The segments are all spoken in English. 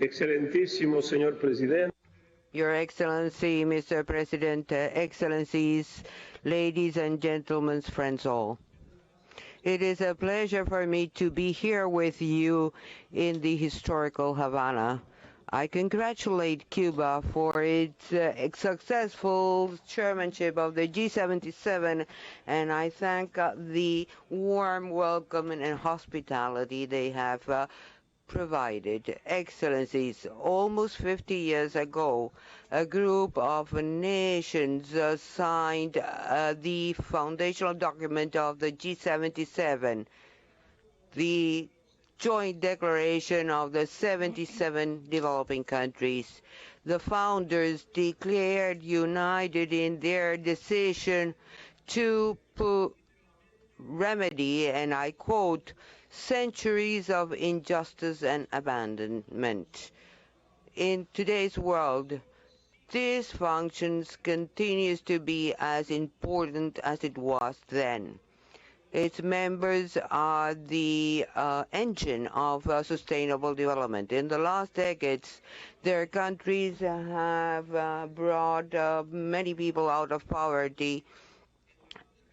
Excelentísimo señor presidente. Your Excellency, Mr. President, Excellencies, ladies and gentlemen, friends all. It is a pleasure for me to be here with you in the historical Havana. I congratulate Cuba for its successful chairmanship of the G77, and I thank the warm welcome and hospitality they have provided. Excellencies, almost 50 years ago, a group of nations signed the foundational document of the G77, the joint declaration of the 77 developing countries. The founders declared united in their decision to remedy, and I quote, centuries of injustice and abandonment. In today's world, this function continues to be as important as it was then. Its members are the engine of sustainable development. In the last decades, their countries have brought many people out of poverty,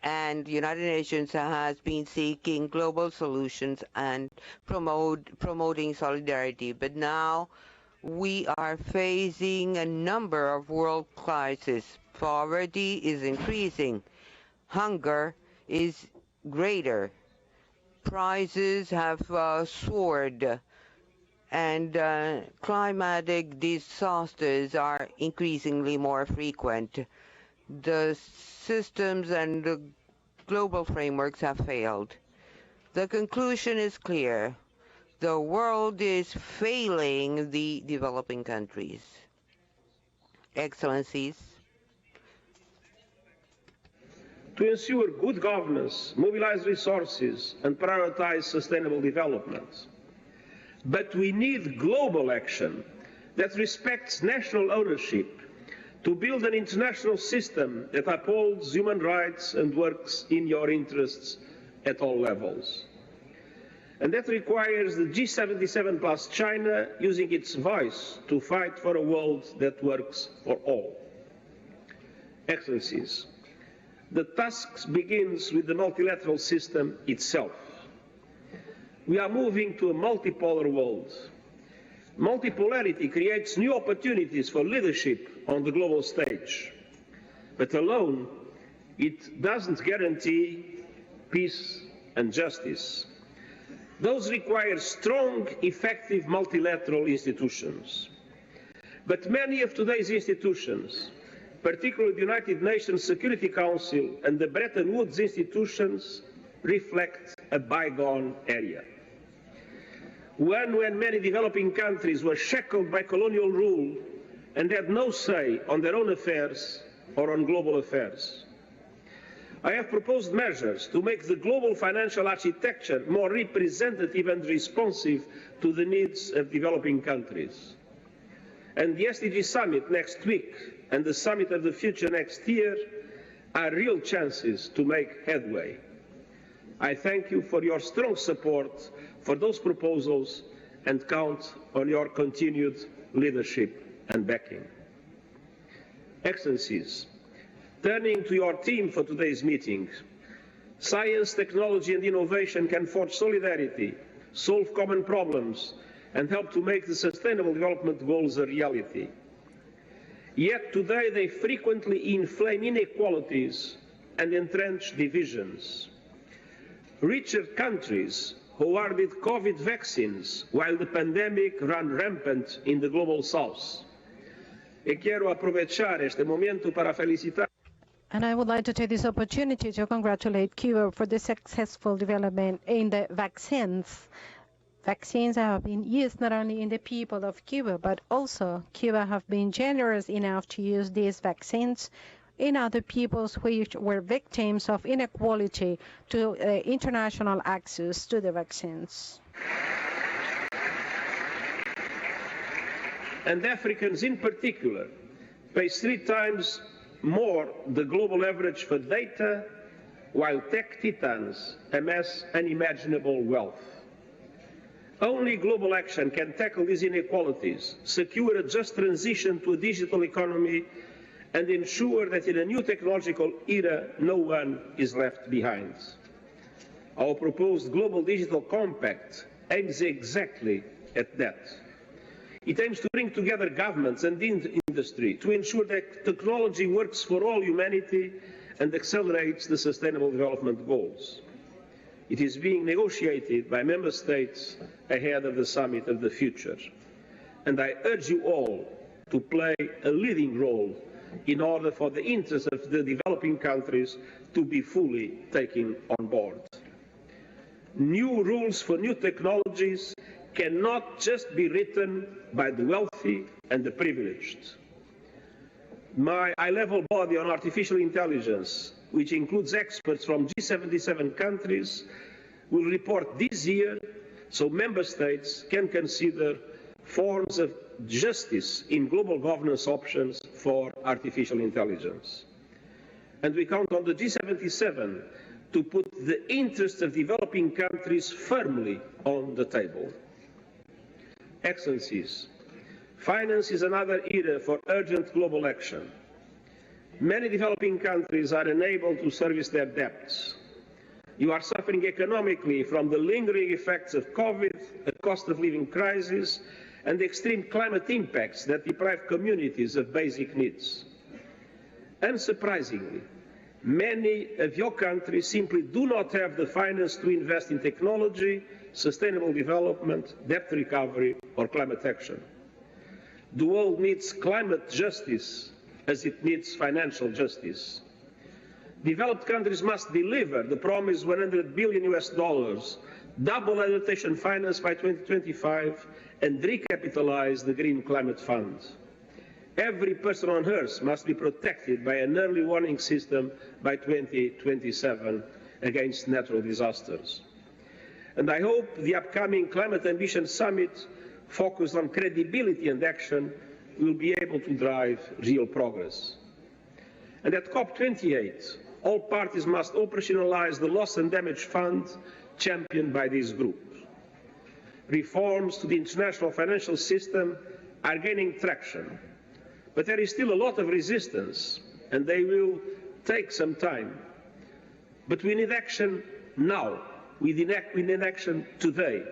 and the United Nations has been seeking global solutions and promoting solidarity. But now we are facing a number of world crises. Poverty is increasing. Hunger is greater. Prices have soared, and climatic disasters are increasingly more frequent. The systems and the global frameworks have failed. The conclusion is clear. The world is failing the developing countries. Excellencies, To ensure good governance, mobilize resources, and prioritize sustainable development. But we need global action that respects national ownership to build an international system that upholds human rights and works in your interests at all levels. And that requires the G77 plus China using its voice to fight for a world that works for all. Excellencies, the task begins with the multilateral system itself. We are moving to a multipolar world. Multipolarity creates new opportunities for leadership on the global stage. But alone, it doesn't guarantee peace and justice. Those require strong, effective multilateral institutions. But many of today's institutions, particularly the United Nations Security Council and the Bretton Woods institutions, reflect a bygone era. One when many developing countries were shackled by colonial rule and had no say on their own affairs or on global affairs. I have proposed measures to make the global financial architecture more representative and responsive to the needs of developing countries. And the SDG Summit next week and the Summit of the Future next year are real chances to make headway. I thank you for your strong support for those proposals and count on your continued leadership and backing. Excellencies, turning to your theme for today's meeting, science, technology and innovation can forge solidarity, solve common problems, and help to make the Sustainable Development Goals a reality. Yet today they frequently inflame inequalities and entrench divisions. Richer countries awarded COVID vaccines while the pandemic ran rampant in the global south. E quero aprovechar este momento para felicitar. And I would like to take this opportunity to congratulate Cuba for the successful development in the vaccines. Vaccines have been used not only in the people of Cuba, but also Cuba have been generous enough to use these vaccines in other peoples which were victims of inequality to international access to the vaccines. And Africans in particular pay 3 times more the global average for data, while tech titans amass unimaginable wealth. Only global action can tackle these inequalities, secure a just transition to a digital economy, and ensure that in a new technological era, no one is left behind. Our proposed Global Digital Compact aims exactly at that. It aims to bring together governments and industry to ensure that technology works for all humanity and accelerates the Sustainable Development Goals. It is being negotiated by Member States ahead of the Summit of the Future. And I urge you all to play a leading role in order for the interests of the developing countries to be fully taken on board. New rules for new technologies cannot just be written by the wealthy and the privileged. My high-level body on artificial intelligence, which includes experts from G77 countries, will report this year so Member States can consider forms of justice in global governance options for artificial intelligence. And we count on the G77 to put the interests of developing countries firmly on the table. Excellencies, finance is another era for urgent global action. Many developing countries are unable to service their debts. You are suffering economically from the lingering effects of COVID, a cost of living crisis, and the extreme climate impacts that deprive communities of basic needs. Unsurprisingly, many of your countries simply do not have the finance to invest in technology, sustainable development, debt recovery, or climate action. The world needs climate justice as it needs financial justice. Developed countries must deliver the promised $100 billion US, double adaptation finance by 2025, and recapitalize the Green Climate Fund. Every person on Earth must be protected by an early warning system by 2027 against natural disasters. And I hope the upcoming Climate Ambition Summit, focused on credibility and action, will be able to drive real progress. And at COP28, all parties must operationalize the Loss and Damage Fund championed by this group. Reforms to the international financial system are gaining traction, but there is still a lot of resistance, and they will take some time. But we need action now. We need action today.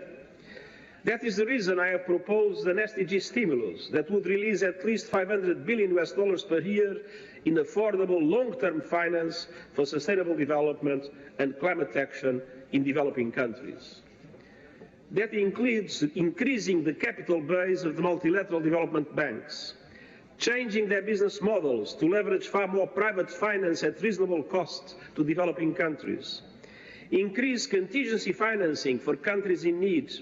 That is the reason I have proposed an SDG stimulus that would release at least $500 billion US per year in affordable long-term finance for sustainable development and climate action in developing countries. That includes increasing the capital base of the multilateral development banks, changing their business models to leverage far more private finance at reasonable cost to developing countries, increase contingency financing for countries in need,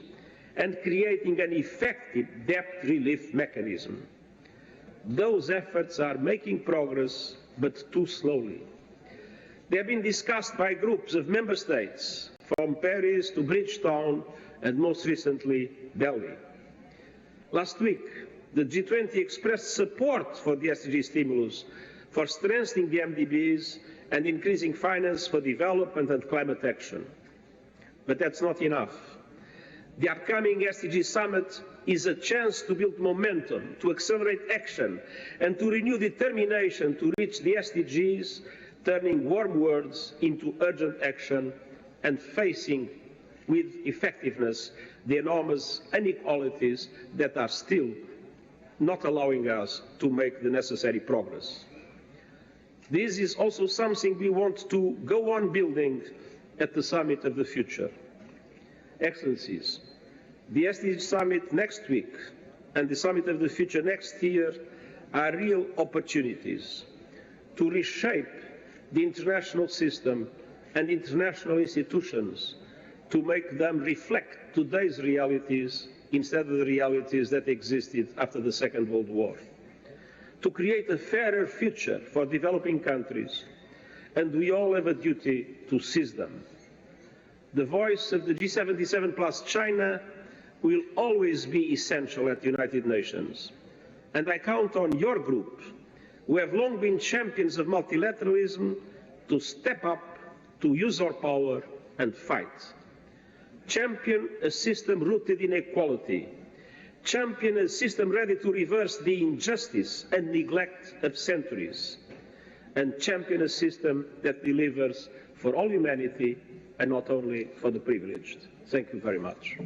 and creating an effective debt relief mechanism. Those efforts are making progress, but too slowly. They have been discussed by groups of member states, from Paris to Bridgetown, and most recently, Delhi. Last week, the G20 expressed support for the SDG stimulus, for strengthening the MDBs and increasing finance for development and climate action. But that's not enough. The upcoming SDG Summit is a chance to build momentum, to accelerate action, and to renew determination to reach the SDGs, turning warm words into urgent action and facing with effectiveness the enormous inequalities that are still not allowing us to make the necessary progress. This is also something we want to go on building at the Summit of the Future. Excellencies, the SDG Summit next week and the Summit of the Future next year are real opportunities to reshape the international system and international institutions to make them reflect today's realities instead of the realities that existed after the Second World War, to create a fairer future for developing countries, and we all have a duty to seize them. The voice of the G77 plus China will always be essential at the United Nations, and I count on your group, who have long been champions of multilateralism, to step up, to use our power and fight. champion a system rooted in equality, champion a system ready to reverse the injustice and neglect of centuries, and champion a system that delivers for all humanity and not only for the privileged. Thank you very much.